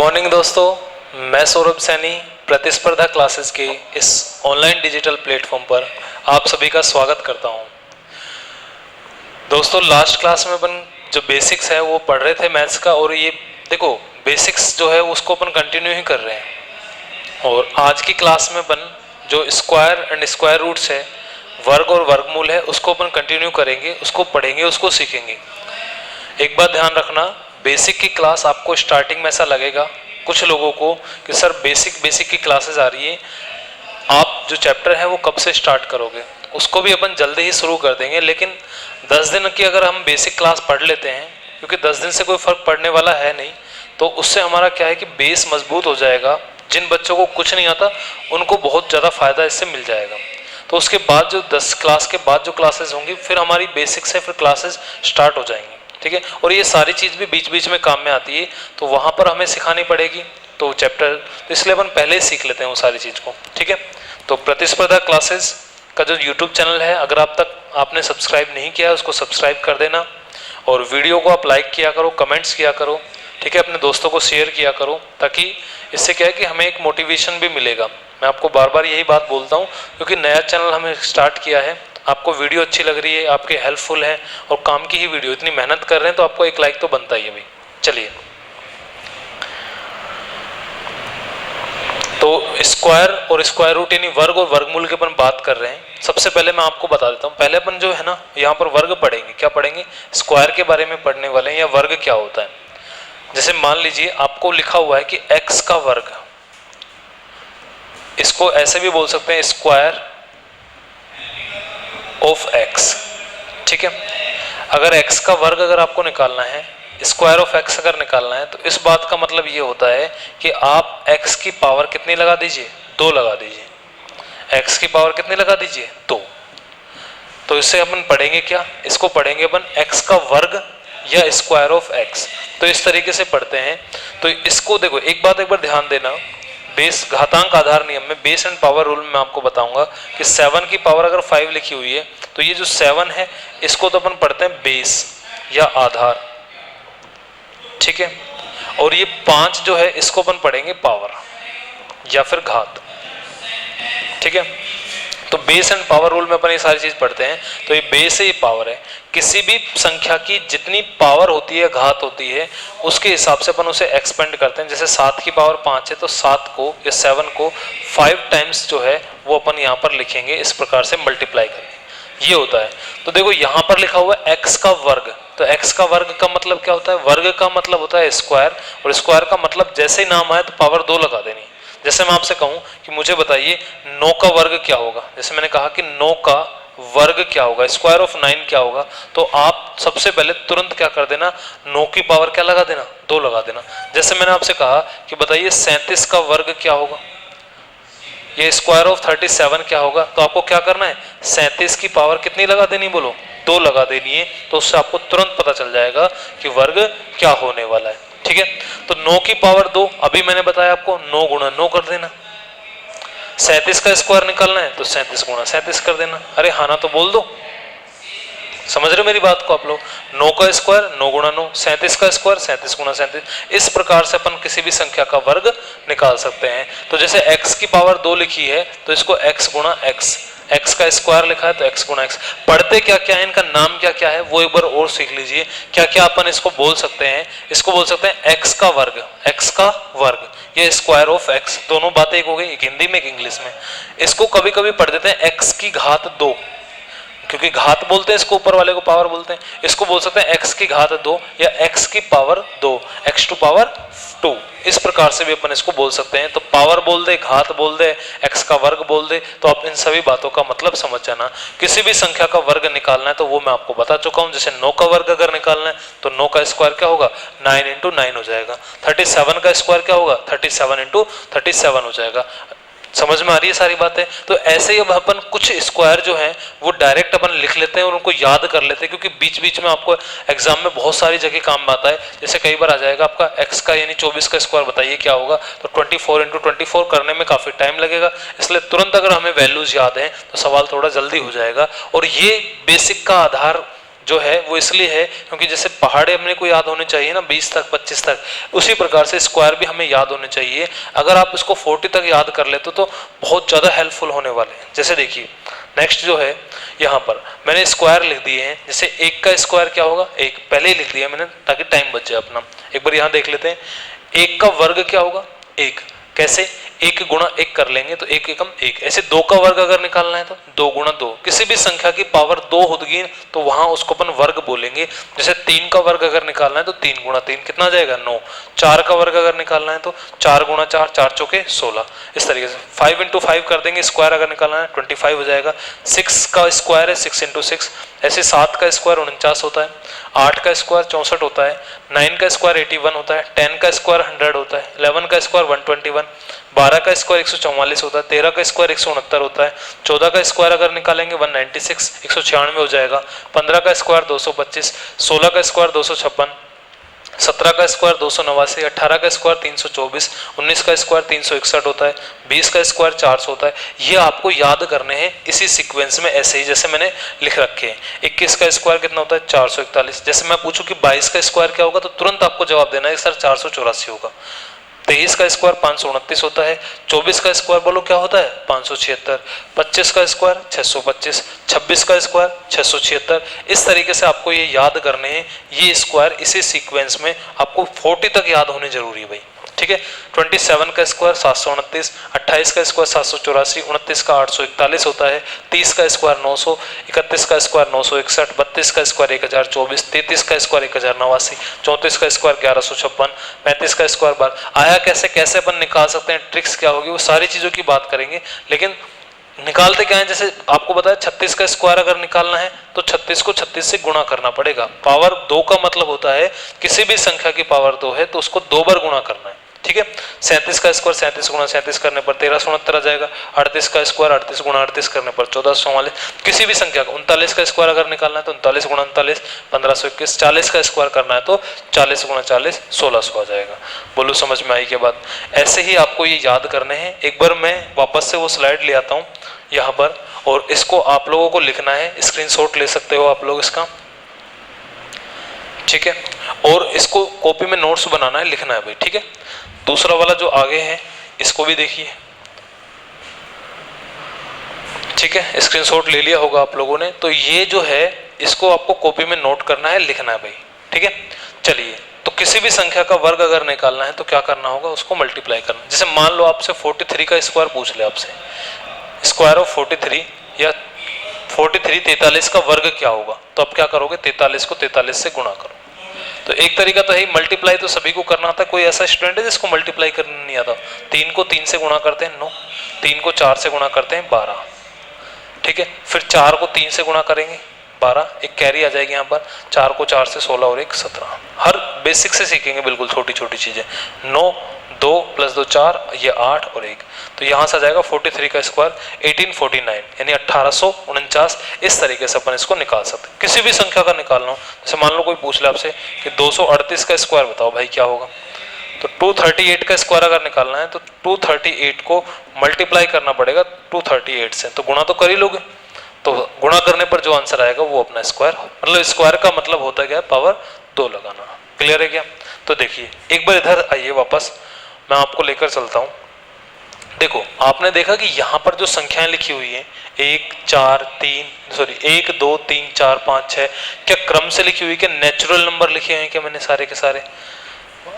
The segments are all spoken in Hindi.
मॉर्निंग दोस्तों, मैं सौरभ सैनी प्रतिस्पर्धा क्लासेस के इस ऑनलाइन डिजिटल प्लेटफॉर्म पर आप सभी का स्वागत करता हूं। दोस्तों, लास्ट क्लास में अपन जो बेसिक्स है वो पढ़ रहे थे मैथ्स का, और ये देखो बेसिक्स जो है उसको अपन कंटिन्यू ही कर रहे हैं। और आज की क्लास में अपन जो स्क्वायर एंड स्क्वायर रूट्स है, वर्ग और वर्गमूल है, उसको अपन कंटिन्यू करेंगे, उसको पढ़ेंगे, उसको सीखेंगे। एक बात ध्यान रखना, बेसिक की क्लास आपको स्टार्टिंग में ऐसा लगेगा कुछ लोगों को कि सर बेसिक की क्लासेस आ रही है, आप जो चैप्टर है वो कब से स्टार्ट करोगे। उसको भी अपन जल्दी ही शुरू कर देंगे, लेकिन 10 दिन की अगर हम बेसिक क्लास पढ़ लेते हैं, क्योंकि 10 दिन से कोई फर्क पड़ने वाला है नहीं, तो उससे हमारा क्या है कि बेस मजबूत हो जाएगा। जिन बच्चों को कुछ नहीं आता उनको बहुत ज़्यादा फायदा इससे मिल जाएगा। तो उसके बाद जो 10 क्लास के बाद जो क्लासेस होंगी, फिर हमारी बेसिक से फिर क्लासेस स्टार्ट हो जाएंगी, ठीक है। और ये सारी चीज़ भी बीच बीच में काम में आती है, तो वहाँ पर हमें सिखानी पड़ेगी तो चैप्टर, तो इसलिए अपन पहले ही सीख लेते हैं वो सारी चीज़ को, ठीक है। तो प्रतिस्पर्धा क्लासेस का जो यूट्यूब चैनल है, अगर आप तक आपने सब्सक्राइब नहीं किया है उसको सब्सक्राइब कर देना, और वीडियो को आप लाइक किया करो, कमेंट्स किया करो, ठीक है। अपने दोस्तों को शेयर किया करो, ताकि इससे क्या है कि हमें एक मोटिवेशन भी मिलेगा। मैं आपको बार बार यही बात बोलता हूँ, क्योंकि नया चैनल हमने स्टार्ट किया है, आपको वीडियो अच्छी लग रही है, आपके हेल्पफुल है और काम की ही वीडियो, इतनी मेहनत कर रहे हैं तो आपको एक लाइक तो बनता ही है भाई। चलिए, तो स्क्वायर और स्क्वायर रूट यानी वर्ग और वर्गमूल के अपन बात कर रहे हैं। सबसे पहले मैं आपको बता देता हूँ, पहले अपन जो है ना यहाँ पर वर्ग पढ़ेंगे। क्या पढ़ेंगे? स्क्वायर के बारे में पढ़ने वाले हैं, या वर्ग क्या होता है। जैसे मान लीजिए आपको लिखा हुआ है कि x का वर्ग, इसको ऐसे भी बोल सकते हैं स्क्वायर ऑफ x, ठीक है। अगर x का वर्ग अगर आपको निकालना है, स्क्वायर ऑफ x अगर निकालना है, तो इस बात का मतलब ये होता है कि आप x की पावर कितनी लगा दीजिए? 2 लगा दीजिए। x की पावर कितनी लगा दीजिए? 2। तो इससे अपन पढ़ेंगे क्या? इसको पढ़ेंगे अपन x का वर्ग या स्क्वायर ऑफ x। तो इस तरीके से पढ़ते हैं। तो इसको देखो, एक बार ध्यान देना, बेस घातांक आधार नियम में, बेस एंड पावर रूल में आपको बताऊंगा कि 7 की पावर अगर 5 लिखी हुई है, तो ये जो 7 है इसको तो अपन पढ़ते हैं बेस या आधार, ठीक है। और ये 5 जो है इसको अपन पढ़ेंगे पावर या फिर घात, ठीक है। तो बेस एंड पावर रूल में अपन ये सारी चीज पढ़ते हैं। तो ये बेस है, ये पावर है। किसी भी संख्या की जितनी पावर होती है, घात होती है, उसके हिसाब से अपन उसे एक्सपेंड करते हैं। जैसे 7 की पावर 5 है, तो 7 को या 7 को 5 टाइम्स जो है वो अपन यहाँ पर लिखेंगे, इस प्रकार से मल्टीप्लाई करके, ये होता है। तो देखो यहाँ पर लिखा हुआ है x का वर्ग, तो x का वर्ग का मतलब क्या होता है? वर्ग का मतलब होता है स्क्वायर, और स्क्वायर का मतलब जैसे ही नाम आए तो पावर 2 लगा देनी। जैसे मैं आपसे कहूं कि मुझे बताइए 9 का वर्ग क्या होगा, जैसे मैंने कहा कि 9 का वर्ग क्या होगा, स्क्वायर ऑफ 9 क्या होगा, तो आप सबसे पहले तुरंत क्या कर देना? 9 की पावर क्या लगा देना? 2 लगा देना। जैसे मैंने आपसे कहा कि बताइए 37 का वर्ग क्या होगा, ये स्क्वायर ऑफ 37 क्या होगा, तो आपको क्या करना है? 37 की पावर कितनी लगा देनी? बोलो, 2 लगा देनी है। तो उससे आपको तुरंत पता चल जाएगा कि वर्ग क्या होने वाला है, ठीक है। तो 9 की पावर 2, अभी मैंने बताया आपको 9 गुणा 9 कर देना। 37 का स्क्वायर निकालना है तो 37 गुणा 37 कर देना। अरे हाँ ना, तो बोल दो, समझ रहे मेरी बात को आप लोग? 9 का स्क्वायर 9 गुणा 9, 37 का स्क्वायर 37 गुणा 37। इस प्रकार से अपन किसी भी संख्या का वर्ग निकाल सकते हैं। तो जैसे x की पावर 2 लिखी है, तो इसको x गुणा x, x का स्क्वायर लिखा है तो x गुणा x। पढ़ते क्या क्या है, इनका नाम क्या क्या है, वो एक बार और सीख लीजिए। क्या क्या अपन इसको बोल सकते हैं? इसको बोल सकते हैं x का वर्ग, x का वर्ग या स्क्वायर ऑफ x। दोनों बातें एक हो गई, एक हिंदी में एक इंग्लिश में। इसको कभी कभी पढ़ देते हैं x की घात 2, क्योंकि घात बोलते हैं इसको, ऊपर वाले को पावर बोलते हैं। इसको बोल सकते हैं x की घात 2 या x की पावर 2, x टू पावर 2। इस प्रकार से भी अपन इसको बोल सकते हैं। तो पावर बोल दे, घात बोल दे, x का वर्ग बोल दे, तो आप इन सभी बातों का मतलब समझ जाना। किसी भी संख्या का वर्ग निकालना है तो वो मैं आपको बता चुका हूं। जैसे 9 का वर्ग अगर निकालना है तो 9 का स्क्वायर क्या होगा? 9 इंटू 9 हो जाएगा। 37 का स्क्वायर क्या होगा? 37 इंटू 37 हो जाएगा। समझ में आ रही है सारी बातें? तो ऐसे ही अब अपन कुछ स्क्वायर जो हैं वो डायरेक्ट अपन लिख लेते हैं और उनको याद कर लेते हैं, क्योंकि बीच बीच में आपको एग्जाम में बहुत सारी जगह काम में आता है। जैसे कई बार आ जाएगा आपका x का यानी 24 का स्क्वायर बताइए क्या होगा, तो 24 इंटू 24 करने में काफी टाइम लगेगा। इसलिए तुरंत अगर हमें वैल्यूज याद है तो सवाल थोड़ा जल्दी हो जाएगा। और ये बेसिक का आधार जो है वो इसलिए है क्योंकि जैसे पहाड़े अपने को याद होने चाहिए ना 20 तक 25 तक, उसी प्रकार से स्क्वायर भी हमें याद होने चाहिए। अगर आप इसको 40 तक याद कर लेते तो बहुत ज़्यादा हेल्पफुल होने वाले हैं। जैसे देखिए नेक्स्ट जो है यहाँ पर मैंने स्क्वायर लिख दिए हैं। जैसे 1 का स्क्वायर क्या होगा, 1 पहले ही लिख दिया मैंने ताकि टाइम बच जाए अपना। एक बार यहाँ देख लेते हैं 1 का वर्ग क्या होगा 1, कैसे 1 गुणा 1 कर लेंगे तो 1 एकम 1। ऐसे 2 का वर्ग अगर निकालना है तो 2 गुणा 2, किसी भी संख्या की पावर 2 होगी तो वहां उसको अपन वर्ग बोलेंगे। जैसे 3 का वर्ग अगर निकालना है तो 3 गुणा 3 कितना जाएगा 9। 4 का वर्ग अगर निकालना है तो 4 गुणा 4, 4 चौके 16। इस तरीके से 5 इंटू 5 कर देंगे, स्क्वायर अगर निकालना है 25 हो जाएगा। 6 का स्क्वायर है 6 इंटू 6। ऐसे 7 का स्क्वायर 49 होता है, 8 का स्क्वायर 64 होता है, 9 का स्क्वायर 81 होता है, 10 का स्क्वायर 100 होता है, 11 का स्क्वायर 121, 12 का स्क्वायर 144 होता है, 13 का स्क्वायर 169 होता है, 14 का स्क्वायर अगर निकालेंगे 196 196 हो जाएगा, 15 का स्क्वायर 225, 16 का स्क्वायर 256, 17 का स्क्वायर 289, 18 का स्क्वायर 324, 19 का स्क्वायर 361 होता है, 20 का स्क्वायर 400 होता है। ये आपको याद करने हैं इसी सीक्वेंस में ऐसे ही जैसे मैंने लिख रखे हैं। 21 का स्क्वायर कितना होता है 441। जैसे मैं पूछूं कि 22 का स्क्वायर क्या होगा तो तुरंत आपको जवाब देना है सर 484 होगा। 23 का स्क्वायर 529 होता है, 24 का स्क्वायर बोलो क्या होता है 576, 25 का स्क्वायर 625, 26 का स्क्वायर 676। इस तरीके से आपको ये याद करने हैं, ये स्क्वायर इसी सीक्वेंस में आपको 40 तक याद होने जरूरी है भाई, ठीक है। 27 का स्क्वायर 729, 28 का स्क्वायर 784, 29 का 841 होता है, 30 का स्क्वायर 900, 31 का स्क्वायर 961, 32 का स्क्वायर 1024, 33 का स्क्वायर 1089, 34 का स्क्वायर 1156, 35 का स्क्वायर 12। आया कैसे कैसे अपन निकाल सकते हैं, ट्रिक्स क्या होगी, वो सारी चीज़ों की बात करेंगे। लेकिन निकालते क्या है, जैसे आपको बताया 36 का स्क्वायर अगर निकालना है तो 36 को 36 से गुणा करना पड़ेगा। पावर 2 का मतलब होता है किसी भी संख्या की पावर 2 है तो उसको 2 बार गुणा करना है, ठीक है। 37 का स्क्वायर 37 गुणा 37 करने पर 1369 आ जाएगा। 38 का स्क्वायर 38 गुणा 38 करने पर 1444। किसी भी संख्या का 39 का स्क्वायर अगर निकालना है तो 39 गुणा 39 1521। 40 का स्क्वायर करना है तो 40 गुणा 40 1600 आ जाएगा। बोलो समझ में आई के बाद। ऐसे ही आपको ये याद करने हैं। एक बार मैं वापस से वो स्लाइड ले आता हूँ यहाँ पर, और इसको आप लोगों को लिखना है, स्क्रीनशॉट ले सकते हो आप लोग इसका, ठीक है। और इसको कॉपी में नोट्स बनाना है, लिखना है भाई, ठीक है। दूसरा वाला जो आगे है इसको भी देखिए, ठीक है। स्क्रीनशॉट ले लिया होगा आप लोगों ने, तो ये जो है इसको आपको कॉपी में नोट करना है, लिखना है भाई, ठीक है। चलिए, तो किसी भी संख्या का वर्ग अगर निकालना है तो क्या करना होगा, उसको मल्टीप्लाई करना। जैसे मान लो आपसे 43 का स्क्वायर पूछ ले आपसे, स्क्वायर ऑफ 43 या 43 का वर्ग क्या होगा, तो आप क्या करोगे 43 को 43 से गुणा करो। तो एक तरीका तो है मल्टीप्लाई, तो सभी को करना आता है। कोई ऐसा स्टूडेंट है जिसको मल्टीप्लाई करना नहीं आता। 3 को 3 से गुणा करते हैं 9, 3 को 4 से गुणा करते हैं 12, ठीक है। फिर 4 को 3 से गुणा करेंगे 12, एक कैरी आ जाएगी यहाँ पर। 4 को 4 से 16 और 1 17। हर बेसिक से सीखेंगे, बिल्कुल छोटी छोटी चीजें। 9 2 + 2 4, ये 8 और 1, तो यहाँ से आ जाएगा 43 का स्क्वायर 1849 यानी 1849। इस तरीके से अपन इसको निकाल सकते हैं। किसी भी संख्या का निकालना हो, जैसे मान लो कोई पूछ ले आपसे कि 238 का स्क्वायर बताओ भाई क्या होगा, तो 238 का स्क्वायर अगर निकालना है तो 238 को मल्टीप्लाई करना पड़ेगा 238 से, तो गुणा तो कर ही लोगे, तो गुणा करने पर जो आंसर आएगा वो अपना स्क्वायर, मतलब स्क्वायर का मतलब होता क्या है पावर 2 लगाना। क्लियर है क्या। तो देखिए एक बार इधर आइए वापस, मैं आपको लेकर चलता हूं। देखो आपने देखा कि यहाँ पर जो संख्याएं लिखी हुई है 1 2 3 4 5 6, क्या क्रम से लिखी हुई, क्या नेचुरल नंबर लिखे हैं क्या मैंने सारे के सारे?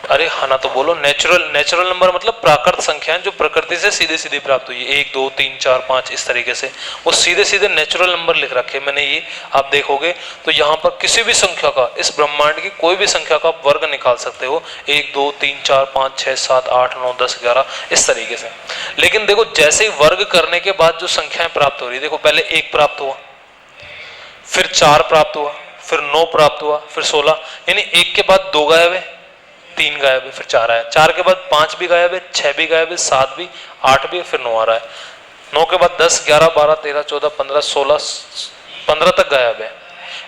अरे हाँ ना तो बोलो। नेचुरल नंबर मतलब प्राकृत संख्याएं जो प्रकृति से सीधे सीधे प्राप्त हुई है, 1 2 3 4 5 इस तरीके से, वो सीधे सीधे नेचुरल नंबर लिख रखे मैंने। ये आप देखोगे तो यहाँ पर किसी भी संख्या का, इस ब्रह्मांड की कोई भी संख्या का वर्ग निकाल सकते हो, 1 2 3 4 5 6 7 8 9 10 11 इस तरीके से। लेकिन देखो जैसे ही वर्ग करने के बाद जो संख्याएं प्राप्त हो रही है, देखो पहले 1 प्राप्त हुआ, फिर 4 प्राप्त हुआ, फिर 9 प्राप्त हुआ, फिर 16, यानी 1 के बाद 2 गायब है, 3 गायब है, फिर 4 आया, 4 के बाद 5 भी गायब है, 6 भी गायब है, 7 भी, 8 भी, फिर 9 आ रहा है, 9 के बाद 10 11 12 13 14 15 16 15 तक गायब है।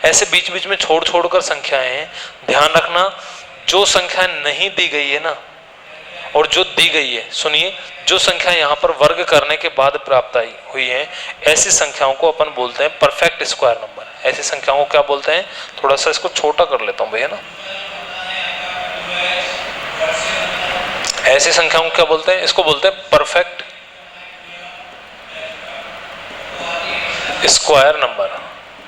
ऐसे बीच बीच में छोड़ छोड़ कर संख्याएं हैं। ध्यान रखना जो संख्या नहीं दी गई है ना और जो दी गई है, सुनिए, जो संख्या यहाँ पर वर्ग करने के बाद प्राप्त हुई है, ऐसी संख्याओं को अपन बोलते हैं परफेक्ट स्क्वायर नंबर। ऐसी संख्याओं को क्या बोलते हैं, थोड़ा सा इसको छोटा कर लेता हूं भैया ना, ऐसी संख्याओं को क्या बोलते हैं, इसको बोलते हैं परफेक्ट स्क्वायर नंबर।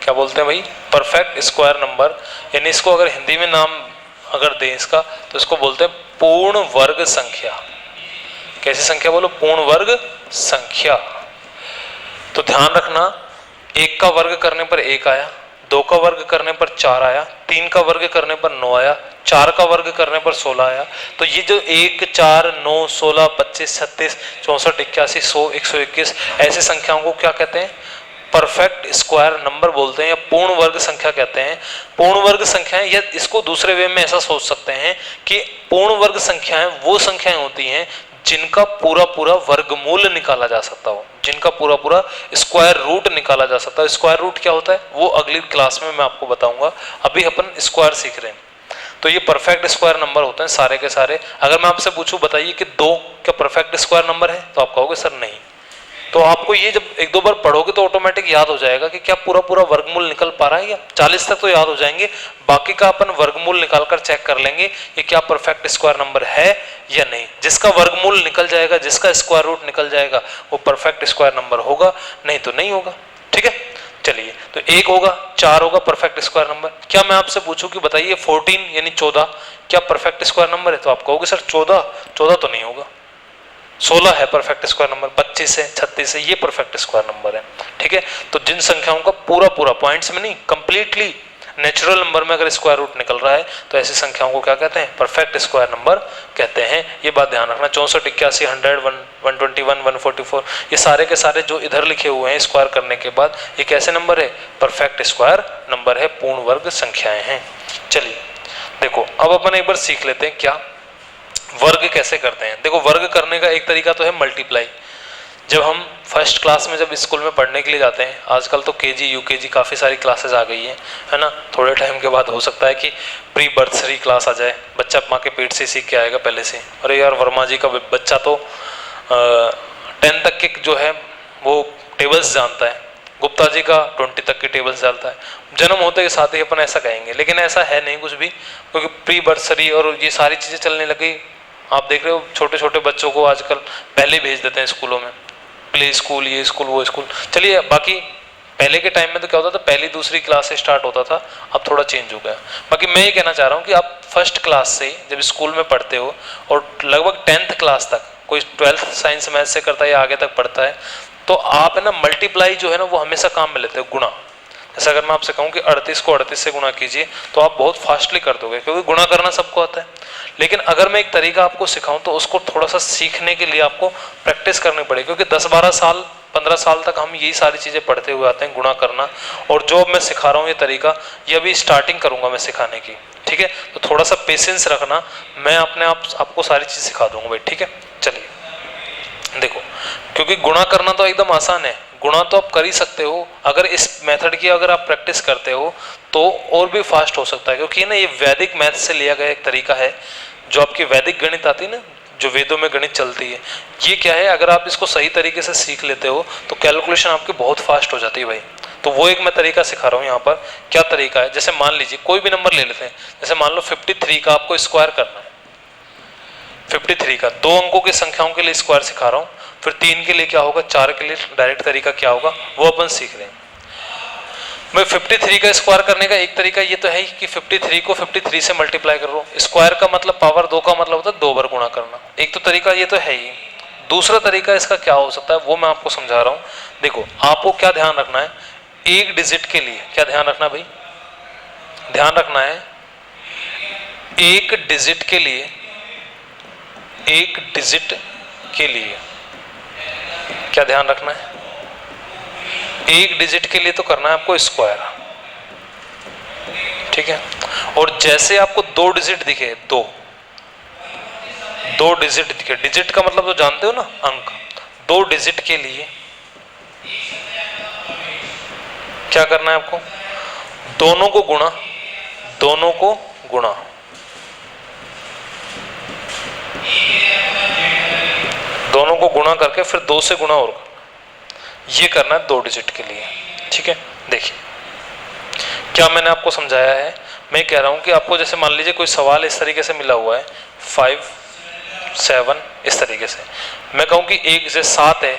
क्या बोलते हैं भाई, परफेक्ट स्क्वायर नंबर। यानी इसको अगर हिंदी में नाम अगर दें इसका, तो इसको बोलते हैं पूर्ण वर्ग संख्या। कैसी संख्या बोलो, पूर्ण वर्ग संख्या। तो ध्यान रखना, 1 का वर्ग करने पर 1 आया, 2 का वर्ग करने पर 4 आया, 3 का वर्ग करने पर 9 आया, 4 का वर्ग करने पर 16 आया। तो ये जो 1, 4, 9, 16, 25, 36, 64, 81, 100, 121 ऐसी संख्याओं को क्या कहते हैं, परफेक्ट स्क्वायर नंबर बोलते हैं या पूर्ण वर्ग संख्या कहते हैं। पूर्ण वर्ग संख्याएं, या इसको दूसरे वे में ऐसा सोच सकते हैं कि पूर्ण वर्ग संख्याएं वो संख्याएं होती हैं जिनका पूरा पूरा वर्गमूल निकाला जा सकता हो, जिनका पूरा पूरा स्क्वायर रूट निकाला जा सकता है। स्क्वायर रूट क्या होता है वो अगली क्लास में मैं आपको बताऊंगा, अभी अपन स्क्वायर सीख रहे हैं। तो ये परफेक्ट स्क्वायर नंबर होते हैं सारे के सारे। अगर मैं आपसे पूछूं बताइए कि 2 क्या परफेक्ट स्क्वायर नंबर है, तो आप कहोगे सर नहीं। तो आपको ये जब 1-2 बार पढ़ोगे तो ऑटोमेटिक याद हो जाएगा कि क्या पूरा पूरा वर्गमूल निकल पा रहा है, या 40 तक तो याद हो जाएंगे, बाकी का अपन वर्गमूल निकालकर चेक कर लेंगे ये क्या परफेक्ट स्क्वायर नंबर है या नहीं। जिसका वर्गमूल निकल जाएगा, जिसका स्क्वायर रूट निकल जाएगा, वो परफेक्ट स्क्वायर नंबर होगा, नहीं तो नहीं होगा। ठीक है, चलिए, तो 1 होगा, 4 होगा परफेक्ट स्क्वायर नंबर। क्या मैं आपसे पूछूं कि बताइए 14 यानी 14 क्या परफेक्ट स्क्वायर नंबर है, तो आप कहोगे सर 14 तो नहीं होगा। 16 है परफेक्ट स्क्वायर नंबर, 25 है, 36 है, ये परफेक्ट स्क्वायर नंबर है। ठीक है, तो जिन संख्याओं का पूरा पूरा पॉइंट्स में नहीं, कंप्लीटली नेचुरल नंबर में अगर स्क्वायर रूट निकल रहा है, तो ऐसी संख्याओं को क्या कहते हैं, परफेक्ट स्क्वायर नंबर कहते हैं। ये बात ध्यान रखना। 64, 81, 100, 121, 144 ये सारे के सारे जो इधर लिखे हुए हैं स्क्वायर करने के बाद, ये कैसे नंबर है, परफेक्ट स्क्वायर नंबर है, पूर्ण वर्ग संख्याएं हैं। चलिए देखो, अब अपन एक बार सीख लेते हैं क्या वर्ग कैसे करते हैं। देखो, वर्ग करने का एक तरीका तो है मल्टीप्लाई। जब हम फर्स्ट क्लास में जब स्कूल में पढ़ने के लिए जाते हैं, आजकल तो केजी यूकेजी काफ़ी सारी क्लासेस आ गई है ना, थोड़े टाइम के बाद हो सकता है कि प्री बर्थरी क्लास आ जाए, बच्चा माँ के पेट से सीख के आएगा पहले से। अरे यार, वर्मा जी का बच्चा तो 10 तक के जो है वो टेबल्स जानता है, गुप्ता जी का 20 तक के टेबल्स जानता है। जन्म होते के साथ ही अपन ऐसा कहेंगे, लेकिन ऐसा है नहीं कुछ भी, क्योंकि प्री बर्थरी और ये सारी चीज़ें चलने लगी। आप देख रहे हो छोटे छोटे बच्चों को आजकल पहले भेज देते हैं स्कूलों में, प्ले स्कूल, ये स्कूल वो स्कूल। चलिए, बाकी पहले के टाइम में तो क्या होता था, पहली दूसरी क्लास से स्टार्ट होता था, अब थोड़ा चेंज हो गया। बाकी मैं ये कहना चाह रहा हूँ कि आप फर्स्ट क्लास से जब स्कूल में पढ़ते हो और लगभग 10th क्लास तक, कोई 12th साइंस मैथ से करता है या आगे तक पढ़ता है, तो आप है ना मल्टीप्लाई जो है ना वो हमेशा काम में लेते हो, गुणा। जैसे अगर मैं आपसे कहूँ कि 38 को 38 से गुणा कीजिए, तो आप बहुत फास्टली कर दोगे, क्योंकि गुणा करना सबको आता है। लेकिन अगर मैं एक तरीका आपको सिखाऊं तो उसको थोड़ा सा सीखने के लिए आपको प्रैक्टिस करनी पड़ेगी, क्योंकि 10-12 साल 15 साल तक हम यही सारी चीज़ें पढ़ते हुए आते हैं, गुणा करना। और जो मैं सिखा रहा हूँ ये तरीका, ये अभी स्टार्टिंग करूँगा मैं सिखाने की। ठीक है, तो थोड़ा सा पेशेंस रखना, मैं अपने आपको सारी चीज़ सिखा दूंगा भाई। ठीक है, चलिए देखो, क्योंकि गुणा करना तो एकदम आसान है, गुणा तो आप कर ही सकते हो। अगर इस मेथड की अगर आप प्रैक्टिस करते हो तो और भी फास्ट हो सकता है, क्योंकि ना ये वैदिक मैथ से लिया गया एक तरीका है। जो आपकी वैदिक गणित आती है ना, जो वेदों में गणित चलती है, ये क्या है, अगर आप इसको सही तरीके से सीख लेते हो तो कैलकुलेशन आपकी बहुत फास्ट हो जाती है भाई। तो वो एक मैं तरीका सिखा रहा हूँ यहाँ पर। क्या तरीका है, जैसे मान लीजिए कोई भी नंबर ले लेते हैं, जैसे मान लो 53 का आपको स्क्वायर करना है। 53 का 2 अंकों की संख्याओं के लिए स्क्वायर सिखा रहा हूँ, फिर 3 के लिए क्या होगा, 4 के लिए डायरेक्ट तरीका क्या होगा वो अपन सीख रहे हैं। मैं 53 का स्क्वायर करने का एक तरीका ये तो है कि 53 को 53 से मल्टीप्लाई कर लो। स्क्वायर का मतलब पावर 2 का मतलब होता है 2 बार गुणा करना। एक तो तरीका ये तो है ही। दूसरा तरीका इसका क्या हो सकता है वो मैं आपको समझा रहा हूँ। देखो, आपको क्या ध्यान रखना है, एक डिजिट के लिए क्या ध्यान रखना भाई, ध्यान रखना है एक डिजिट के लिए, एक डिजिट के लिए क्या ध्यान रखना है, एक डिजिट के लिए तो करना है आपको स्क्वायर। ठीक है, और जैसे आपको 2 डिजिट दिखे, दो डिजिट दिखे, डिजिट का मतलब तो जानते हो ना, अंक। 2 डिजिट के लिए क्या करना है आपको, दोनों को गुणा, दोनों को गुणा, दोनों को गुणा करके फिर 2 से गुणा और ये करना है 2 डिजिट के लिए। ठीक है, देखिए क्या मैंने आपको समझाया है? मैं कह रहा हूं कि आपको जैसे मान लीजिए कोई सवाल इस तरीके से मिला हुआ है 5 7 इस तरीके से, मैं कहूं कि एक जैसे 7 है,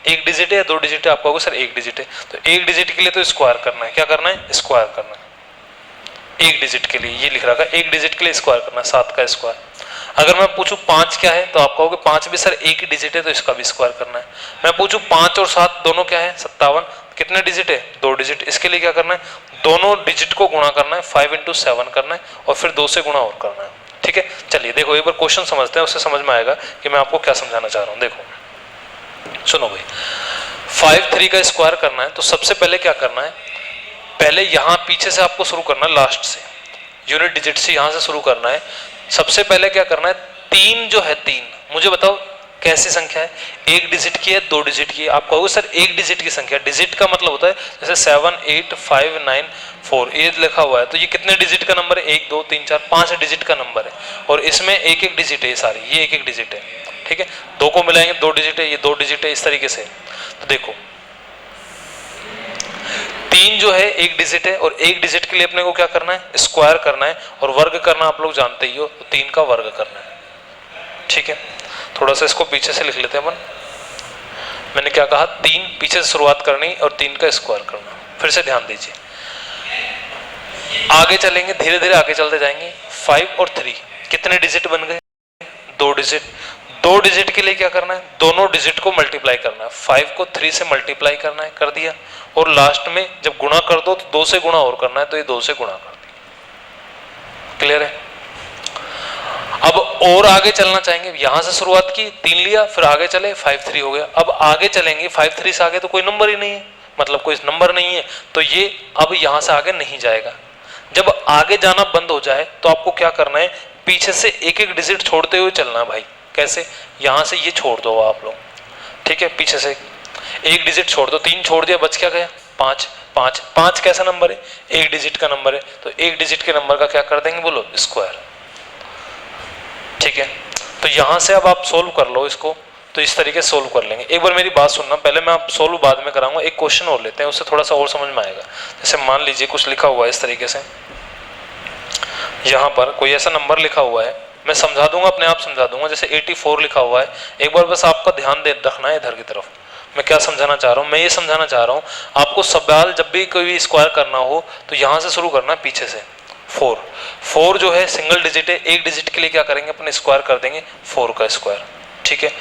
एक डिजिट है या 2 डिजिट है, आप कहोगे सर एक डिजिट है, तो एक डिजिट के लिए तो स्क्वायर करना है, क्या करना है? स्क्वायर करना है। एक डिजिट के लिए ये लिख रखा है, एक डिजिट के लिए स्क्वायर करना है, 7 का स्क्वायर। अगर मैं पूछूं 5 क्या है, तो आप कहोगे 5 भी सर एक ही डिजिट है, तो इसका भी स्क्वायर करना है। मैं पूछूं 5 और 7 दोनों क्या है? 57, कितने डिजिट है? 2 डिजिट। इसके लिए क्या करना है? दोनों डिजिट को गुणा करना है, 5 × 7 करना है और फिर 2 से गुणा और करना है। ठीक है, चलिए देखो एक बार क्वेश्चन समझते हैं, उससे समझ में आएगा कि मैं आपको क्या समझाना चाह रहा हूं। देखो सुनो भाई, 5 3 का स्क्वायर करना है, तो सबसे पहले क्या करना है? पहले यहां पीछे से आपको शुरू करना है, लास्ट से यूनिट डिजिट से यहां से शुरू करना है। सबसे पहले क्या करना है? 3 जो है 3, मुझे बताओ कैसी संख्या है? एक डिजिट की है, 2 डिजिट की है। आप कहोगे सर एक डिजिट की संख्या, डिजिट का मतलब होता है जैसे 7 8 5 9 4 ये लिखा हुआ है, तो ये कितने डिजिट का नंबर है? 1 2 3 4 5 डिजिट का नंबर है, और इसमें एक एक डिजिट है, सारी ये एक एक डिजिट है। ठीक है, 2 को मिलाएंगे 2 डिजिट है, ये 2 डिजिट है, इस तरीके से। तो देखो 3 जो है एक डिजिट है, और एक डिजिट के लिए अपने को क्या करना है? स्क्वायर करना है, और वर्ग करना आप लोग जानते ही हो, तो 3 का वर्ग करना है। ठीक है, थोड़ा सा इसको पीछे से लिख लेते हैं अपन। मैंने क्या कहा? 3 पीछे से शुरुआत करनी और 3 का स्क्वायर करना। फिर से ध्यान दीजिए, आगे चलेंगे, धीरे धीरे आगे चलते जाएंगे। 5 और 3 कितने डिजिट बन गए? 2 डिजिट। 2 डिजिट के लिए क्या करना है? दोनों डिजिट को मल्टीप्लाई करना है, 5 को 3 से मल्टीप्लाई करना है, कर दिया, और लास्ट में जब गुणा कर दो तो 2 से गुणा और करना है, तो ये 2 से गुणा कर दिया। क्लियर है? अब और आगे चलना चाहेंगे, यहां से शुरुआत की, 3 लिया, फिर आगे चले, 5 3 हो गया। अब आगे चलेंगे, 5 3 से आगे तो कोई नंबर ही नहीं है, मतलब कोई नंबर नहीं है, तो ये अब यहां से आगे नहीं जाएगा। जब आगे जाना बंद हो जाए तो आपको क्या करना है? पीछे से एक एक डिजिट छोड़ते हुए चलना भाई। कैसे? यहां से ये छोड़ दो आप लोग, ठीक है, पीछे से एक डिजिट छोड़ दो, 3 छोड़ दिया, बच क्या गया? 5 5 5 कैसा नंबर है? एक डिजिट का नंबर है, तो एक डिजिट के नंबर का क्या कर देंगे? बोलो स्क्वायर। ठीक है, तो यहां से अब आप सोल्व कर लो इसको, तो इस तरीके से सोल्व कर लेंगे। एक बार मेरी बात सुनना, पहले मैं आप सोल्व बाद में कराऊंगा, एक क्वेश्चन और लेते हैं, उससे थोड़ा सा और समझ में आएगा। जैसे मान लीजिए कुछ लिखा हुआ है इस तरीके से, यहाँ पर कोई ऐसा नंबर लिखा हुआ है, मैं समझा दूंगा, अपने आप समझा दूंगा। जैसे 84 लिखा हुआ है, एक बार बस आपका ध्यान दे रखना है इधर की तरफ। मैं क्या समझाना चाह रहा हूँ? मैं ये समझाना चाह रहा हूँ आपको सवाल जब भी कोई स्क्वायर करना हो तो यहाँ से शुरू करना है, पीछे से। 4 जो है सिंगल डिजिट है, एक डिजिट के लिए क्या करेंगे? अपने स्क्वायर कर देंगे, 4 का स्क्वायर। ठीक है,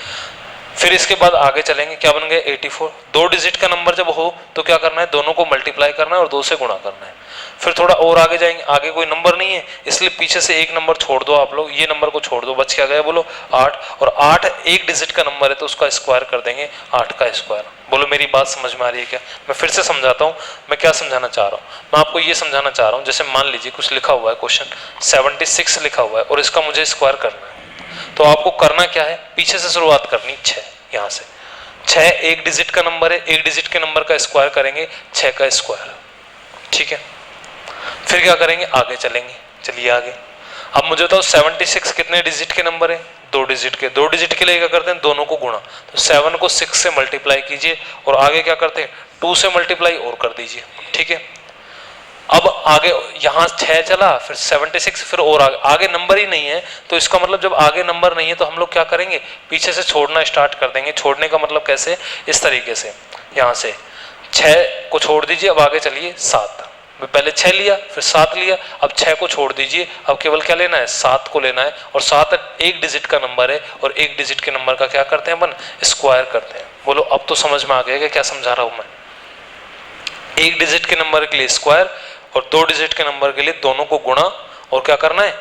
फिर इसके बाद आगे चलेंगे, क्या बन गया? 84। 2 डिजिट का नंबर जब हो तो क्या करना है? दोनों को मल्टीप्लाई करना है और 2 से गुणा करना है। फिर थोड़ा और आगे जाएंगे, आगे कोई नंबर नहीं है, इसलिए पीछे से एक नंबर छोड़ दो आप लोग, ये नंबर को छोड़ दो, बच क्या गया? बोलो 8। और 8 एक डिजिट का नंबर है, तो उसका स्क्वायर कर देंगे, 8 का स्क्वायर। बोलो मेरी बात समझ में आ रही है क्या? मैं फिर से समझाता हूँ मैं क्या समझाना चाह रहा हूँ। मैं आपको ये समझाना चाह रहा हूँ, जैसे मान लीजिए कुछ लिखा हुआ है, क्वेश्चन 76 लिखा हुआ है, और इसका मुझे स्क्वायर करना है, तो आपको करना क्या है? पीछे से शुरुआत करनी, 6, यहाँ से 6 एक डिजिट का नंबर है, एक डिजिट के नंबर का स्क्वायर करेंगे, 6 का स्क्वायर। ठीक है, फिर क्या करेंगे? आगे चलेंगे, चलिए आगे। अब मुझे बताओ 76 कितने डिजिट के नंबर है? 2 डिजिट के। 2 डिजिट के लिए क्या करते हैं? दोनों को गुणा, तो 7 को 6 से मल्टीप्लाई कीजिए, और आगे क्या करते हैं? 2 से मल्टीप्लाई और कर दीजिए। ठीक है, अब आगे यहाँ 6 चला, फिर 76, फिर और आगे नंबर ही नहीं है, तो इसका मतलब जब आगे नंबर नहीं है तो हम लोग क्या करेंगे? पीछे से छोड़ना स्टार्ट कर देंगे। छोड़ने का मतलब कैसे? इस तरीके से, यहाँ से 6 को छोड़ दीजिए, अब आगे चलिए 7। पहले 6 लिया, फिर 7 लिया, अब 6 को छोड़ दीजिए, अब केवल क्या लेना है? 7 को लेना है, और 7 एक डिजिट का नंबर है, और एक डिजिट के नंबर का क्या करते हैं अपन? स्क्वायर करते हैं। बोलो अब तो समझ में आ गया क्या समझा रहा हूं मैं? एक डिजिट के नंबर के लिए स्क्वायर, और 2 डिजिट के नंबर के लिए दोनों को गुणा, और क्या करना है?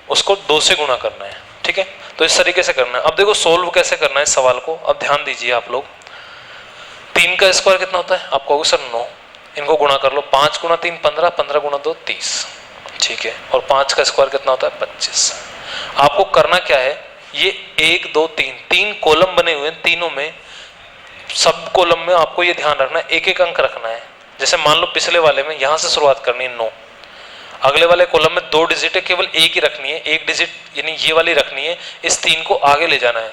उसको 2 से गुणा करना है। ठीक है, तो इस तरीके से करना है। अब देखो सोल्व कैसे करना है इस सवाल को, अब ध्यान दीजिए आप लोग। 3 का स्क्वायर कितना होता है? आप कहोगे सर 9, इनको गुणा कर लो, 5 × 3 15, 15 × 2 30। ठीक है, और 5 का स्क्वायर कितना होता है? 25। आपको करना क्या है? ये 1 2 3 कॉलम बने हुए हैं, तीनों में सब कॉलम में आपको ये ध्यान रखना है, एक एक अंक रखना है। जैसे मान लो पिछले वाले में यहां से शुरुआत करनी है 9, अगले वाले कॉलम में 2 डिजिट है, केवल एक ही रखनी है, एक डिजिट यानी ये वाली रखनी है, इस 3 को आगे ले जाना है,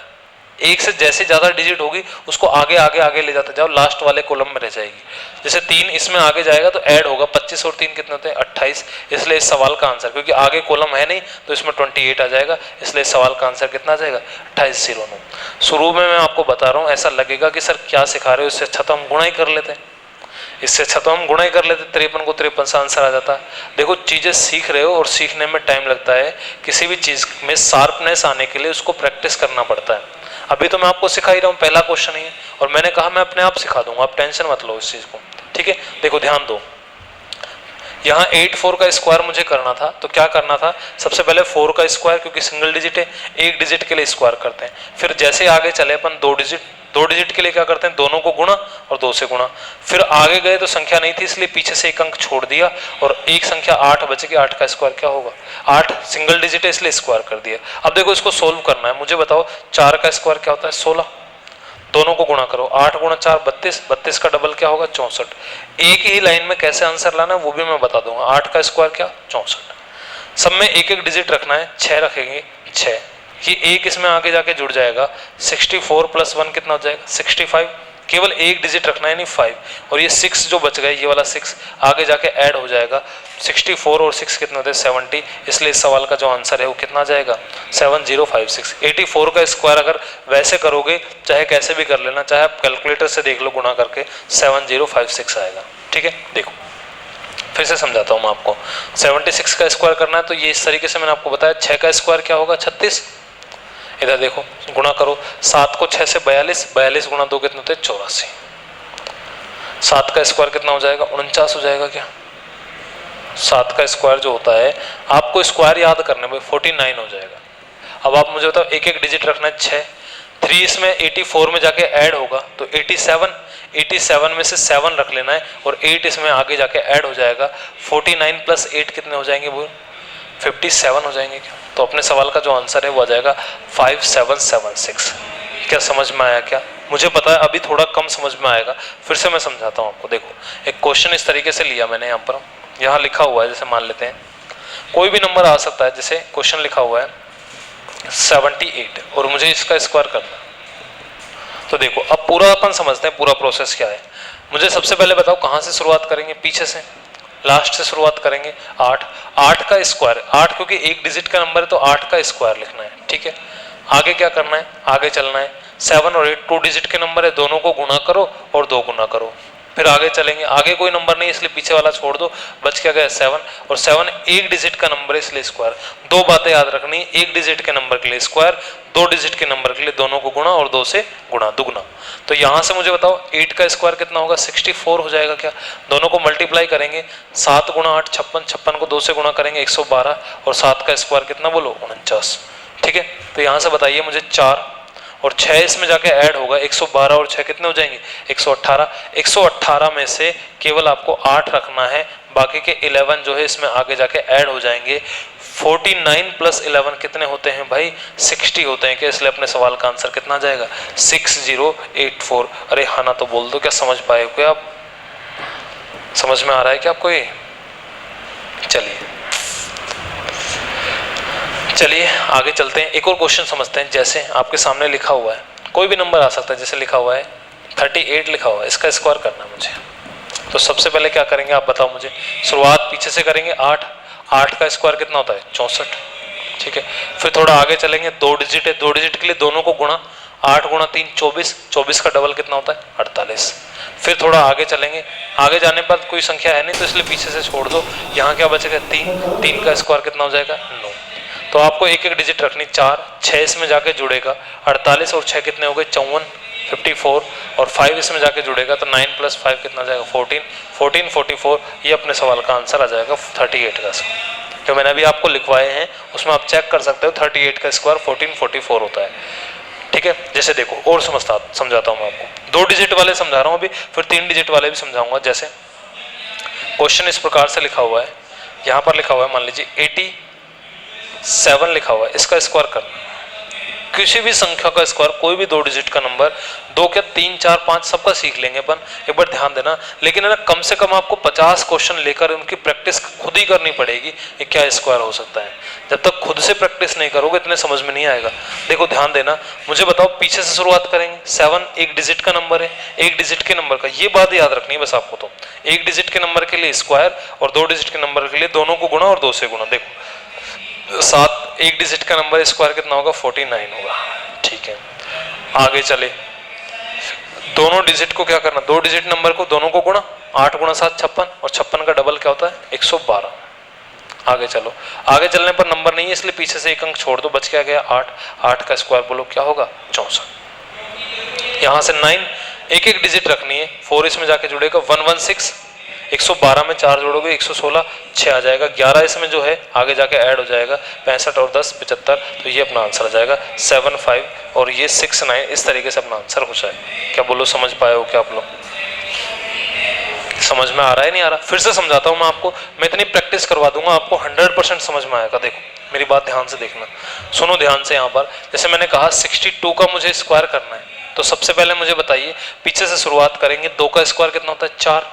एक से जैसे ज़्यादा डिजिट होगी उसको आगे आगे आगे ले जाते जाओ, लास्ट वाले कॉलम में रह जाएगी। जैसे 3 इसमें आगे जाएगा तो ऐड होगा, 25 और 3 कितने होते हैं 28, इसलिए इस सवाल का आंसर, क्योंकि आगे कॉलम है नहीं तो इसमें 28 आ जाएगा, इसलिए इस सवाल का आंसर कितना आ जाएगा 2809। शुरू में मैं आपको बता रहा हूँ, ऐसा लगेगा कि सर क्या सिखा रहे हो, इससे अच्छा तो हम गुणा ही कर लेते हैं, इससे अच्छा तो हम गुणा ही कर लेते, 53 को 53 से आंसर आ जाता। देखो चीज़ें सीख रहे हो और सीखने में टाइम लगता है, किसी भी चीज़ में शार्पनेस आने के लिए उसको प्रैक्टिस करना पड़ता है। अभी तो मैं आपको सिखा ही रहा हूँ, पहला क्वेश्चन ही है और मैंने कहा मैं अपने आप सिखा दूंगा, आप टेंशन मत लो इस चीज़ को, ठीक है। देखो ध्यान दो, यहाँ 84 का स्क्वायर मुझे करना था, तो क्या करना था, सबसे पहले 4 का स्क्वायर, क्योंकि सिंगल डिजिट है, एक डिजिट के लिए स्क्वायर करते हैं, फिर जैसे आगे चले अपन दो डिजिट के लिए क्या करते हैं, दोनों को गुणा और 2 से गुणा, फिर आगे गए तो संख्या नहीं थी इसलिए पीछे से एक अंक छोड़ दिया और एक संख्या 8 बच गई, 8 का स्क्वायर क्या होगा 8, सिंगल डिजिट है इसलिए स्क्वायर कर दिया। अब देखो इसको सोल्व करना है, मुझे बताओ 4 का स्क्वायर क्या होता है 16, दोनों को गुणा करो, 8 गुणा 4 32, 32 का डबल क्या होगा 64। एक ही लाइन में कैसे आंसर लाना है वो भी मैं बता दूंगा। 8 का स्क्वायर क्या 64, सब में एक एक डिजिट रखना है, 6 रखेंगे 6, ये एक इसमें आगे जाके जुड़ जाएगा, 64 + 1 कितना हो जाएगा 65, केवल एक डिजिट रखना है नहीं 5, और ये 6 जो बच गए ये वाला 6 आगे जाके ऐड हो जाएगा, 64 और 6 कितना होते हैं 70, इसलिए इस सवाल का जो आंसर है वो कितना आ जाएगा 7056। 84 का स्क्वायर अगर वैसे करोगे, चाहे कैसे भी कर लेना, चाहे आप कैलकुलेटर से देख लो गुणा करके, 7056 आएगा, ठीक है। देखो फिर से समझाता हूँ मैं आपको, 76 का स्क्वायर करना है तो ये इस तरीके से मैंने आपको बताया, 6 का स्क्वायर क्या होगा 36, इधर देखो गुणा करो, 7 को 6 से 42, 42 गुणा 2 कितने होते हैं 84, 7 का स्क्वायर कितना हो जाएगा 49 हो जाएगा क्या, 7 का स्क्वायर जो होता है आपको स्क्वायर याद करने में 49 हो जाएगा। अब आप मुझे बताओ एक एक डिजिट रखना है 6, 3 इसमें 84 में जाके ऐड होगा तो 87 में से 7 रख लेना है और 8 इसमें आगे जाके ऐड हो जाएगा, 49 + 8 कितने हो जाएंगे वो 57 हो जाएंगे क्या, तो अपने सवाल का जो आंसर है वो आ जाएगा 5776। क्या समझ में आया क्या, मुझे पता है अभी थोड़ा कम समझ में आएगा, फिर से मैं समझाता हूँ आपको। देखो एक क्वेश्चन इस तरीके से लिया मैंने, यहाँ लिखा हुआ है, जैसे मान लेते हैं कोई भी नंबर आ सकता है, जैसे क्वेश्चन लिखा हुआ है 78 और मुझे इसका स्क्वायर करना है, तो देखो अब पूरा अपन समझते हैं पूरा प्रोसेस क्या है। मुझे सबसे पहले बताओ कहाँ से शुरुआत करेंगे, पीछे से, लास्ट से शुरुआत करेंगे। 8 का स्क्वायर, 8 क्योंकि एक डिजिट का नंबर है तो 8 का स्क्वायर लिखना है, ठीक है। आगे क्या करना है, आगे चलना है, 7 और 8 2 डिजिट के नंबर है, दोनों को गुणा करो और 2 गुणा करो, फिर आगे चलेंगे, आगे कोई नंबर नहीं इसलिए पीछे वाला छोड़ दो, बच क्या गया 7, और 7 एक डिजिट का नंबर है इसलिए स्क्वायर। दो बातें याद रखनी, एक डिजिट के नंबर के लिए स्क्वायर, 2 डिजिट के नंबर के लिए दोनों को गुणा और 2 से गुणा दुगुना। तो यहां से मुझे बताओ 8 का स्क्वायर कितना होगा 64 हो जाएगा क्या, दोनों को मल्टीप्लाई करेंगे, 7 गुणा 8 56, 56 को 2 से गुणा करेंगे 112, और 7 का स्क्वायर कितना बोलो 49, ठीक है। तो यहां से बताइए मुझे 4 और 6 इसमें जाके ऐड होगा, 112 और 6 कितने हो जाएंगे 118, 118 में से केवल आपको 8 रखना है, बाकी के 11 जो है इसमें आगे जाके ऐड हो जाएंगे। 49 + 11 कितने होते हैं भाई 60 होते हैं, क्या इसलिए अपने सवाल का आंसर कितना आ जाएगा 6084। अरे हाँ ना तो बोल दो, क्या समझ पाए क्या आप, समझ में आ रहा है क्या आपको ये। चलिए आगे चलते हैं, एक और क्वेश्चन समझते हैं। जैसे आपके सामने लिखा हुआ है, कोई भी नंबर आ सकता है, जैसे लिखा हुआ है 38 लिखा हुआ है, इसका स्क्वायर करना है मुझे। तो सबसे पहले क्या करेंगे आप बताओ मुझे, शुरुआत पीछे से करेंगे, 8 का स्क्वायर कितना होता है 64, ठीक है। फिर थोड़ा आगे चलेंगे, 2 डिजिट है, 2 डिजिट के लिए दोनों को गुणा, 8 गुणा 3 24, 24 का डबल कितना होता है 48। फिर थोड़ा आगे चलेंगे, आगे जाने पर कोई संख्या है नहीं तो इसलिए पीछे से छोड़ दो, यहाँ क्या बचेगा 3 का स्क्वायर कितना हो जाएगा 9। तो आपको एक एक डिजिट रखनी, 4 6 इसमें जाके जुड़ेगा, 48 और 6 कितने हो गए 54 54, और 5 इसमें जाके जुड़ेगा तो 9 + 5 कितना जाएगा 14 44, ये अपने सवाल का आंसर आ जाएगा 38 का स्क्वायर। जो मैंने अभी आपको लिखवाए हैं उसमें आप चेक कर सकते हो, 38 का स्क्वायर 1444 होता है, ठीक है। जैसे देखो और समझाता हूँ मैं आपको, 2 डिजिट वाले समझा रहा हूँ अभी, फिर 3 डिजिट वाले भी समझाऊंगा। जैसे क्वेश्चन इस प्रकार से लिखा हुआ है, यहाँ पर लिखा हुआ है मान लीजिए 87 लिखा हुआ है, इसका स्क्वायर करना, किसी भी संख्या का स्क्वायर, कोई भी 2 डिजिट का नंबर, 2 क्या 3 4 5 सबका सीख लेंगे अपन, एक बार ध्यान देना। लेकिन है ना, कम से कम आपको 50 क्वेश्चन लेकर उनकी प्रैक्टिस खुद ही करनी पड़ेगी कि क्या स्क्वायर हो सकता है। जब तक खुद से प्रैक्टिस नहीं करोगे इतने समझ में नहीं आएगा। देखो ध्यान देना, मुझे बताओ पीछे से शुरुआत करेंगे। 7 एक डिजिट का नंबर है, एक डिजिट के नंबर का, ये बात याद रखनी है बस आपको। तो एक डिजिट के नंबर के लिए स्क्वायर और 2 डिजिट के नंबर के लिए दोनों को गुणा और 2 से गुणा। देखो 7 एक डिजिट का नंबर, स्क्वायर कितना होगा 49 होगा। ठीक है, आगे चले, दोनों डिजिट को क्या करना, 2 डिजिट नंबर को दोनों को गुणा, 8 गुणा 7 56, और 56 का डबल क्या होता है 112। आगे चलो, आगे चलने पर नंबर नहीं है इसलिए पीछे से एक अंक छोड़ दो, बच क्या गया 8। 8 का स्क्वायर बोलो क्या होगा 64। यहां से 9 एक एक डिजिट रखनी है, 4 इसमें जाके जुड़ेगा 116, 112 में 4 जोड़ोगे 116, 6 आ जाएगा, 11 इसमें जो है आगे जाके ऐड हो जाएगा, 65 और 10 75, तो ये अपना आंसर आ जाएगा 75 और ये 69। इस तरीके से अपना आंसर हो जाएगा। क्या बोलो, समझ पाए हो क्या आप लोग? समझ में आ रहा है नहीं आ रहा? फिर से समझाता हूँ मैं आपको, मैं इतनी प्रैक्टिस करवा दूंगा आपको 100% समझ में आएगा। देखो मेरी बात ध्यान से देखना, सुनो ध्यान से। यहाँ पर जैसे मैंने कहा 62 का मुझे स्क्वायर करना है, तो सबसे पहले मुझे बताइए, पीछे से शुरुआत करेंगे, 2 का स्क्वायर कितना होता है 4।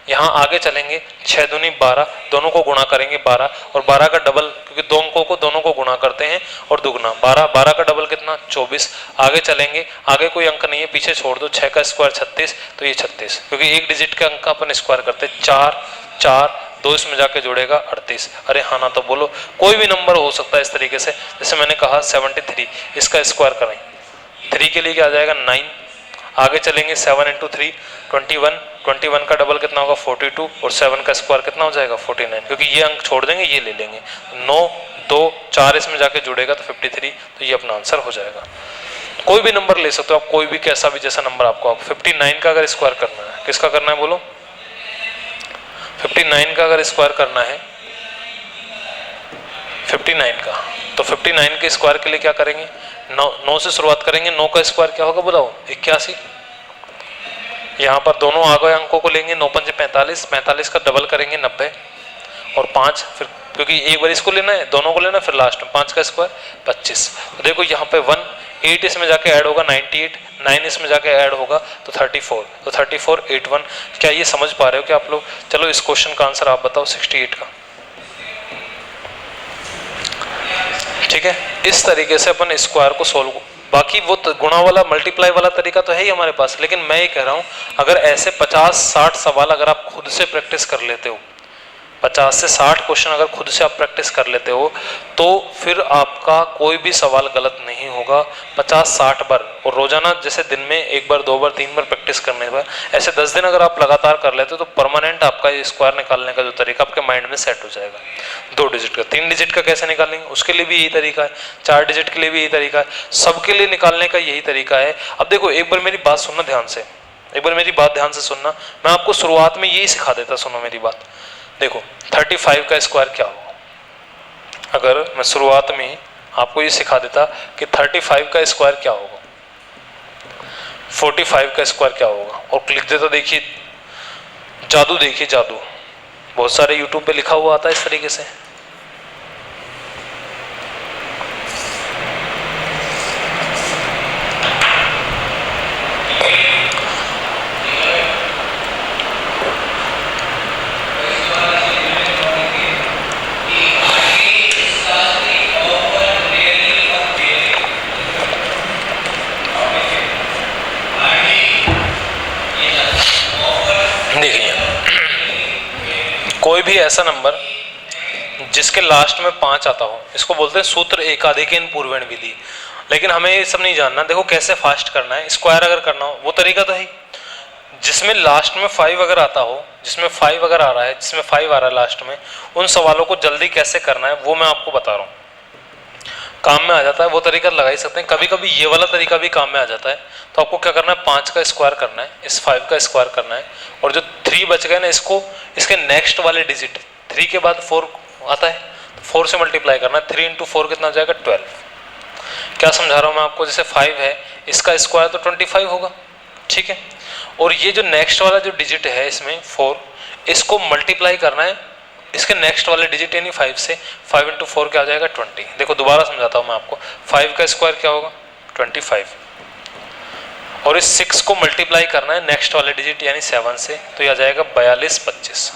यहाँ आगे चलेंगे 6 दूनी 12, दोनों को गुणा करेंगे 12, और 12 का डबल, क्योंकि 2 अंकों को दोनों को गुणा करते हैं और दुगना 12, 12 का डबल कितना 24। आगे चलेंगे, आगे कोई अंक नहीं है, पीछे छोड़ दो, 6 का स्क्वायर 36, तो ये 36, क्योंकि एक डिजिट के अंक का अपन स्क्वायर करते हैं 4 4, 2 इसमें जाके जुड़ेगा 38। अरे हाँ ना, तो बोलो कोई भी नंबर हो सकता है इस तरीके से। जैसे मैंने कहा 73, इसका स्क्वायर करें, 3 के लिए क्या आ जाएगा 9। आगे चलेंगे 7 × 3 21, 21 का डबल कितना होगा 42, और 7 का स्क्वायर कितना हो जाएगा 49, क्योंकि ये अंक छोड़ देंगे ये ले लेंगे, 9 2 4 इसमें जाके जुड़ेगा तो 53, तो ये अपना आंसर हो जाएगा। कोई भी नंबर ले सकते हो आप, कोई भी कैसा भी जैसा नंबर आपको। 59 का अगर स्क्वायर करना है, किसका करना है बोलो? 59 का अगर स्क्वायर करना है 59 का, तो 59 के स्क्वायर के लिए क्या करेंगे, 9 से शुरुआत करेंगे। 9 का स्क्वायर क्या होगा बताओ 81। यहाँ पर दोनों आगे अंकों को लेंगे, 9 5 45, 45 का डबल करेंगे 90, और 5 फिर, क्योंकि एक बार इसको लेना है, दोनों को लेना है, फिर लास्ट में 5 का स्क्वायर 25। तो देखो यहाँ पे 1 8 इसमें जाके ऐड होगा 98, 9 इसमें जाके ऐड होगा तो 34, तो 34 81। क्या ये समझ पा रहे हो क्या आप लोग? चलो इस क्वेश्चन का आंसर आप बताओ 68 का। ठीक है, इस तरीके से अपन स्क्वायर को सोल्व, बाकी वो गुणा वाला मल्टीप्लाई वाला तरीका तो है ही हमारे पास, लेकिन मैं ये कह रहा हूं अगर ऐसे 50-60 सवाल अगर आप खुद से प्रैक्टिस कर लेते हो, 50 से 60 क्वेश्चन अगर खुद से आप प्रैक्टिस कर लेते हो, तो फिर आपका कोई भी सवाल गलत नहीं होगा 50-60 बार। और रोजाना जैसे दिन में 1 बार 2 बार 3 बार प्रैक्टिस करने पर, ऐसे 10 दिन अगर आप लगातार कर लेते हो तो परमानेंट आपका ये स्क्वायर निकालने का जो तरीका आपके माइंड में सेट हो जाएगा। 2 डिजिट का, 3 डिजिट का कैसे निकालेंगे उसके लिए भी यही तरीका है, 4 डिजिट के लिए भी यही तरीका है, सबके लिए निकालने का यही तरीका है। अब देखो एक बार मेरी बात सुनना ध्यान से, एक बार मेरी बात ध्यान से सुनना, मैं आपको शुरुआत में यही सिखा देता, सुनो मेरी बात। देखो 35 का स्क्वायर क्या होगा, अगर मैं शुरुआत में आपको ये सिखा देता कि 35 का स्क्वायर क्या होगा, 45 का स्क्वायर क्या होगा, और लिख देता, देखिए जादू, देखिए जादू, बहुत सारे यूट्यूब पे लिखा हुआ आता है इस तरीके से। कोई भी ऐसा नंबर जिसके लास्ट में 5 आता हो, इसको बोलते हैं सूत्र एकाधिकेन पूर्वेण विधि। लेकिन हमें ये सब नहीं जानना, देखो कैसे फास्ट करना है, स्क्वायर अगर करना हो वो तरीका तो है, जिसमें लास्ट में 5 अगर आता हो, जिसमें 5 अगर आ रहा है, जिसमें 5 आ रहा है लास्ट में, उन सवालों को जल्दी कैसे करना है वो मैं आपको बता रहा हूँ। काम में आ जाता है वो तरीका लगा ही सकते हैं, कभी कभी ये वाला तरीका भी काम में आ जाता है। तो आपको क्या करना है, 5 का स्क्वायर करना है, इस 5 का स्क्वायर करना है, और जो 3 बच गए ना, इसको इसके नेक्स्ट वाले डिजिट 3 के बाद 4 आता है, 4 से मल्टीप्लाई करना है, 3 × 4 कितना हो जाएगा 12। क्या समझा रहा हूँ मैं आपको, जैसे 5 है इसका स्क्वायर तो 25 होगा, ठीक है, और ये जो नेक्स्ट वाला जो डिजिट है इसमें 4, इसको मल्टीप्लाई करना है इसके नेक्स्ट वाले डिजिट यानी 5 से, 5 × 4 क्या आ जाएगा 20। देखो दोबारा समझाता हूँ मैं आपको, 5 का स्क्वायर क्या होगा 25 और इस 6 को मल्टीप्लाई करना है नेक्स्ट वाले डिजिट यानी 7 से, तो ये आ जाएगा 42 25।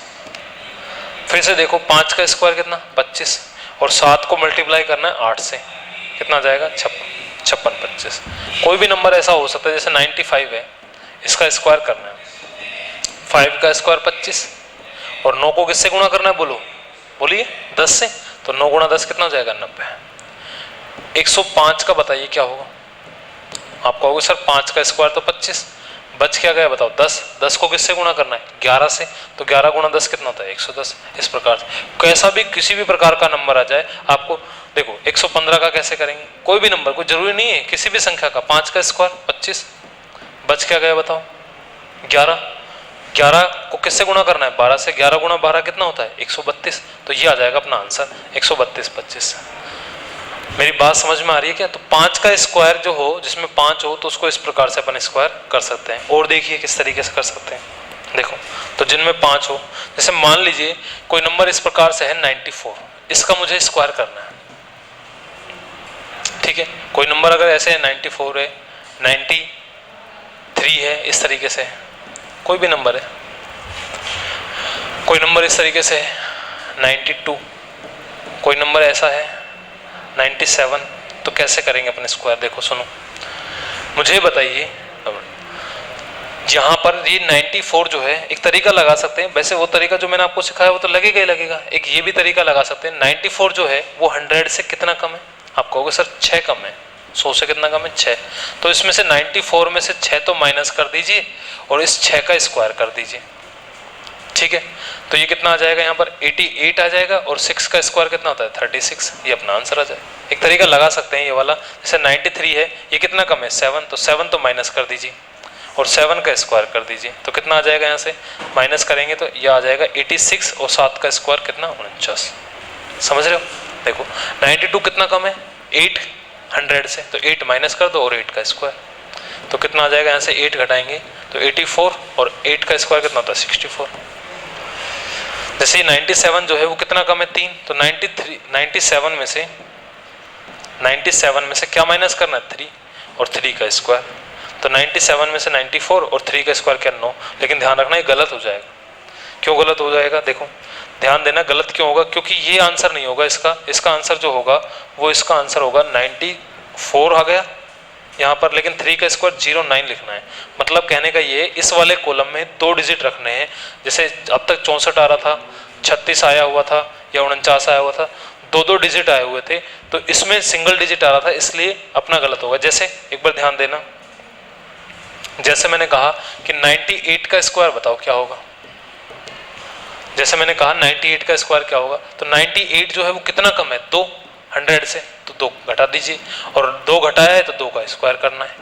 फिर से देखो 5 का स्क्वायर कितना 25 और 7 को मल्टीप्लाई करना है 8 से, कितना आ जाएगा 56 25। कोई भी नंबर ऐसा हो सकता है, जैसे 95 है, इसका स्क्वायर करना है, 5 का स्क्वायर 25 और 9 को किससे गुणा करना है बोलिए 10 से, तो 9 गुणा 10 कितना हो जाएगा 90। 105 का बताइए क्या होगा, आप कहोगे सर 5 का स्क्वायर तो 25, बच क्या गया बताओ 10, 10 को किससे गुणा करना है 11 से, तो 11 गुणा 10 कितना होता है 110। इस प्रकार से कैसा भी किसी भी प्रकार का नंबर आ जाए आपको, देखो 115 का कैसे करेंगे, कोई भी नंबर, कोई जरूरी नहीं है किसी भी संख्या का, 5 का स्क्वायर 25, बच क्या गया बताओ 11, 11 को किससे गुणा करना है 12 से, 11 गुणा 12 कितना होता है 132, तो ये आ जाएगा अपना आंसर 132 25। मेरी बात समझ में आ रही है क्या? तो 5 का स्क्वायर जो हो, जिसमें 5 हो, तो उसको इस प्रकार से अपन स्क्वायर कर सकते हैं। और देखिए किस तरीके से कर सकते हैं, देखो तो जिनमें 5 हो, जैसे मान लीजिए कोई नंबर इस प्रकार से है 94, इसका मुझे स्क्वायर करना है, ठीक है। कोई नंबर अगर ऐसे है 94 है, 93 है, इस तरीके से कोई भी नंबर है, कोई नंबर इस तरीके से है 92, कोई नंबर ऐसा है 97, तो कैसे करेंगे अपने स्क्वायर, देखो सुनो मुझे बताइए। यहाँ पर ये 94 जो है, एक तरीका लगा सकते हैं, वैसे वो तरीका जो मैंने आपको सिखाया वो तो लगेगा ही लगेगा, एक ये भी तरीका लगा सकते हैं। 94 जो है वो 100 से कितना कम है, आप कहोगे सर 6 कम है, 100 से कितना कम है 6, तो इसमें से 94 में से 6 तो माइनस कर दीजिए और इस 6 का स्क्वायर कर दीजिए, ठीक है। तो ये कितना आ जाएगा, यहाँ पर 88 आ जाएगा और 6 का स्क्वायर कितना होता है 36, ये अपना आंसर आ जाएगा। एक तरीका लगा सकते हैं ये वाला, जैसे 93 है, ये कितना कम है 7, तो 7 तो माइनस कर दीजिए और 7 का स्क्वायर कर दीजिए, तो कितना आ जाएगा, यहाँ से माइनस करेंगे तो ये आ जाएगा 86 और 7 का स्क्वायर कितना 49। समझ रहे हो, देखो 92 कितना कम है 8 100 से, तो 8 माइनस कर दो और 8 का स्क्वायर, तो कितना आ जाएगा, यहाँ से 8 घटाएंगे तो 84 और 8 का स्क्वायर कितना होता है 64। जैसे 97 जो है वो कितना कम है 3, तो 97 में से क्या माइनस करना है 3 और 3 का स्क्वायर, तो 97 में से 94 और 3 का स्क्वायर क्या 9। लेकिन ध्यान रखना ये गलत हो जाएगा, क्यों गलत हो जाएगा, देखो ध्यान देना गलत क्यों होगा, क्योंकि ये आंसर नहीं होगा इसका आंसर जो होगा वो इसका आंसर होगा 94 आ गया यहाँ पर, लेकिन 3 का स्क्वायर 09 लिखना है। मतलब कहने का ये, इस वाले कॉलम में 2 डिजिट रखने हैं, जैसे अब तक 64 आ रहा था, 36 आया हुआ था या 49 आया हुआ था, 2 डिजिट आए हुए थे, तो इसमें सिंगल डिजिट आ रहा था, इसलिए अपना गलत होगा। जैसे एक बार ध्यान देना, जैसे मैंने कहा कि 98 का स्क्वायर बताओ क्या होगा, जैसे मैंने कहा 98 का स्क्वायर क्या होगा, तो 98 जो है वो कितना कम है 2 100 से, तो 2 घटा दीजिए और 2 घटाया है तो 2 का स्क्वायर करना है,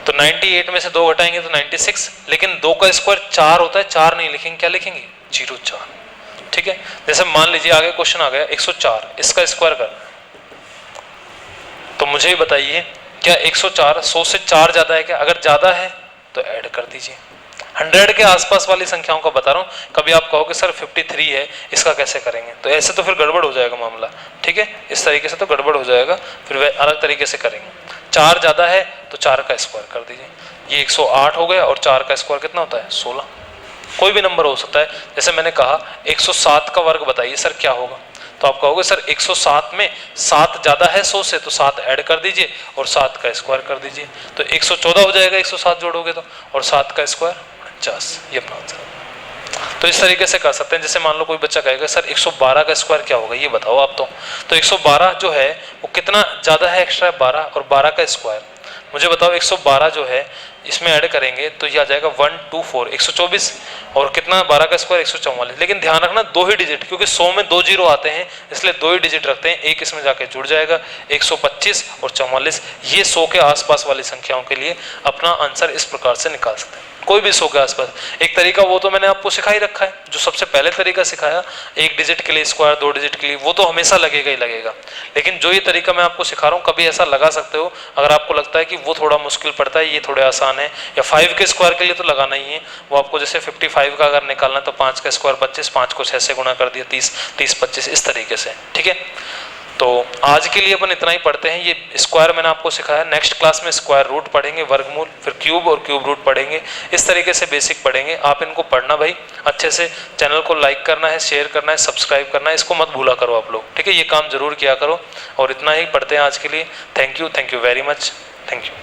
तो 98 में से 2 घटाएंगे तो 96, लेकिन 2 का स्क्वायर 4 होता है, 4 नहीं लिखेंगे, क्या लिखेंगे 04, ठीक है। जैसे मान लीजिए आगे क्वेश्चन आ गया 104, इसका स्क्वायर करना है, तो मुझे ही बताइए क्या 104 100 से 4 ज्यादा है क्या, अगर ज्यादा है तो ऐड कर दीजिए। 100 के आसपास वाली संख्याओं का बता रहा हूँ, कभी आप कहोगे सर 53 है इसका कैसे करेंगे, तो ऐसे तो फिर गड़बड़ हो जाएगा मामला, ठीक है, इस तरीके से तो गड़बड़ हो जाएगा, फिर वह अलग तरीके से करेंगे। 4 ज्यादा है तो 4 का स्क्वायर कर दीजिए, ये 108 हो गया और 4 का स्क्वायर कितना होता है 16, कोई भी नंबर हो सकता है। जैसे मैंने कहा 107 का वर्ग बताइए सर क्या होगा, तो आप कहोगे सर 107 में 7 ज्यादा है 100 से, तो 7 ऐड कर दीजिए और 7 का स्क्वायर कर दीजिए, तो 114 हो जाएगा 107 जोड़ोगे तो, और 7 का स्क्वायर 49, ये अपना आंसर। तो इस तरीके से कर सकते हैं। जैसे मान लो कोई बच्चा कहेगा सर 112 का स्क्वायर क्या होगा, ये बताओ आप, तो 112 जो है वो कितना ज्यादा है एक्स्ट्रा 12 और 12 का स्क्वायर, मुझे बताओ 112 जो है इसमें ऐड करेंगे तो ये आ जाएगा 124 124 और कितना 12 का स्क्वायर 144, लेकिन ध्यान रखना 2 ही डिजिट, क्योंकि 100 में 2 जीरो आते हैं, इसलिए 2 ही डिजिट रखते हैं, एक इसमें जाके जुड़ जाएगा 125 और 44। ये 100 के आसपास वाली संख्याओं के लिए अपना आंसर इस प्रकार से निकाल सकते हैं, कोई भी 100 के आसपास। एक तरीका वो तो मैंने आपको सिखा ही रखा है, जो सबसे पहले तरीका सिखाया 1 डिजिट के लिए स्क्वायर, 2 डिजिट के लिए, वो तो हमेशा लगेगा ही लगेगा, लेकिन जो ये तरीका मैं आपको सिखा रहा हूँ कभी ऐसा लगा सकते हो, अगर आपको लगता है कि वो थोड़ा मुश्किल पड़ता है, ये थोड़े आसान है, या 5 के स्क्वायर के लिए तो लगाना ही है, वो आपको जैसे 55 का अगर निकालना है तो 5 का स्क्वायर 25, 5 को 6 से गुणा कर दिया 30, 30 25, इस तरीके से, ठीक है। तो आज के लिए अपन इतना ही पढ़ते हैं। ये स्क्वायर मैंने आपको सिखाया, नेक्स्ट क्लास में स्क्वायर रूट पढ़ेंगे, वर्गमूल, फिर क्यूब और क्यूब रूट पढ़ेंगे। इस तरीके से बेसिक पढ़ेंगे। आप इनको पढ़ना भाई अच्छे से। चैनल को लाइक करना है, शेयर करना है, सब्सक्राइब करना है, इसको मत भूला करो आप लोग, ठीक है। ये काम जरूर किया करो। और इतना ही पढ़ते हैं आज के लिए। Thank you very much. Thank you.